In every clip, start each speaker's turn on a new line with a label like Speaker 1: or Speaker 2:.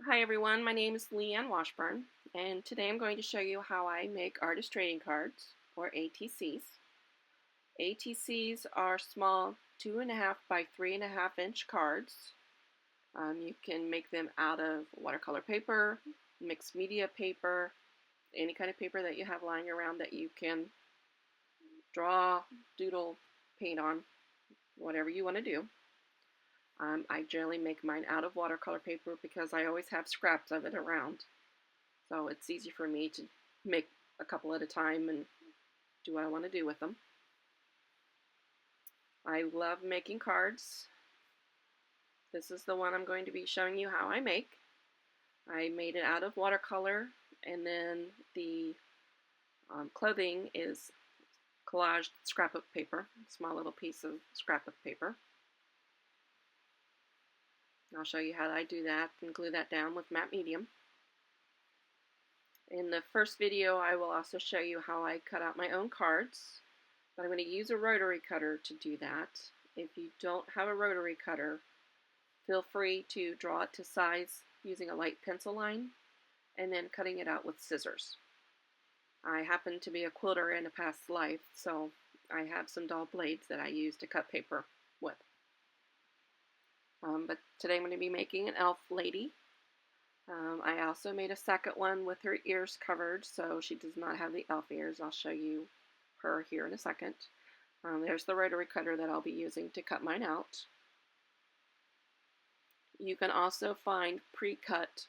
Speaker 1: Hi everyone, my name is Leanne Washburn, and today I'm going to show you how I make artist trading cards, or ATCs. ATCs are small 2.5 by 3.5 inch cards. You can make them out of watercolor paper, mixed media paper, any kind of paper that you have lying around that you can draw, doodle, paint on, whatever you want to do. I generally make mine out of watercolor paper because I always have scraps of it around. So it's easy for me to make a couple at a time and do what I want to do with them. I love making cards. This is the one I'm going to be showing you how I make. I made it out of watercolor, and then the clothing is collaged scrapbook paper, small little piece of scrapbook paper. I'll show you how I do that and glue that down with matte medium. In the first video, I will also show you how I cut out my own cards, but I'm going to use a rotary cutter to do that. If you don't have a rotary cutter, feel free to draw it to size using a light pencil line and then cutting it out with scissors. I happen to be a quilter in a past life, so I have some dull blades that I use to cut paper with. But today I'm going to be making an elf lady. I also made a second one with her ears covered, so she does not have the elf ears. I'll show you her here in a second. There's the rotary cutter that I'll be using to cut mine out. You can also find pre-cut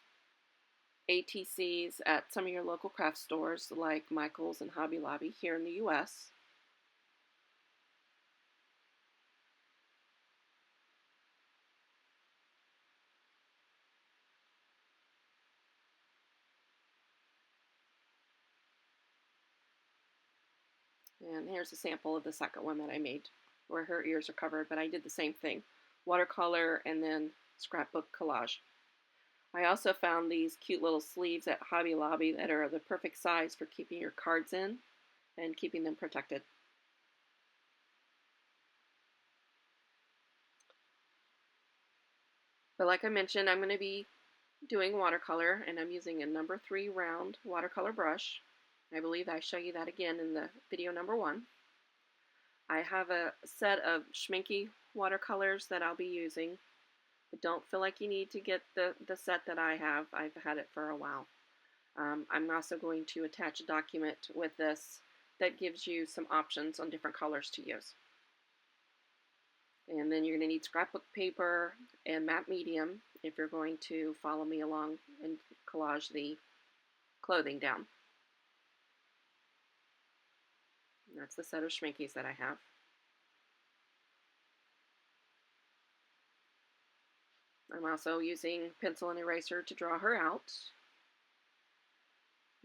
Speaker 1: ATCs at some of your local craft stores like Michael's and Hobby Lobby here in the US. And here's a sample of the second one that I made where her ears are covered, but I did the same thing. Watercolor and then scrapbook collage. I also found these cute little sleeves at Hobby Lobby that are the perfect size for keeping your cards in and keeping them protected. But like I mentioned, I'm going to be doing watercolor, and I'm using a number 3 round watercolor brush. I believe I show you that again in the video number 1. I have a set of Schminke watercolors that I'll be using, but don't feel like you need to get the set that I have. I've had it for a while. I'm also going to attach a document with this that gives you some options on different colors to use. And then you're going to need scrapbook paper and matte medium if you're going to follow me along and collage the clothing down. And that's the set of Schminkes that I have. I'm also using pencil and eraser to draw her out.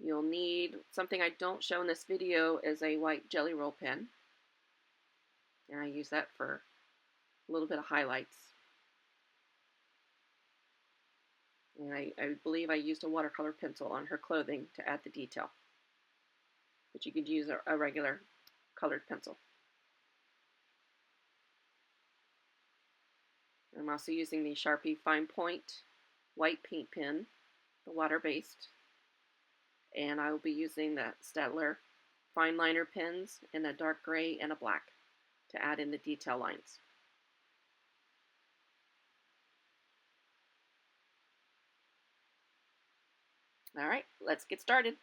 Speaker 1: You'll need something I don't show in this video is a white Jelly Roll pen. And I use that for a little bit of highlights. And I believe I used a watercolor pencil on her clothing to add the detail. But you could use a regular colored pencil. I'm also using the Sharpie Fine Point white paint pen, the water-based. And I will be using the Staedtler fine liner pens in a dark gray and a black to add in the detail lines. All right, let's get started.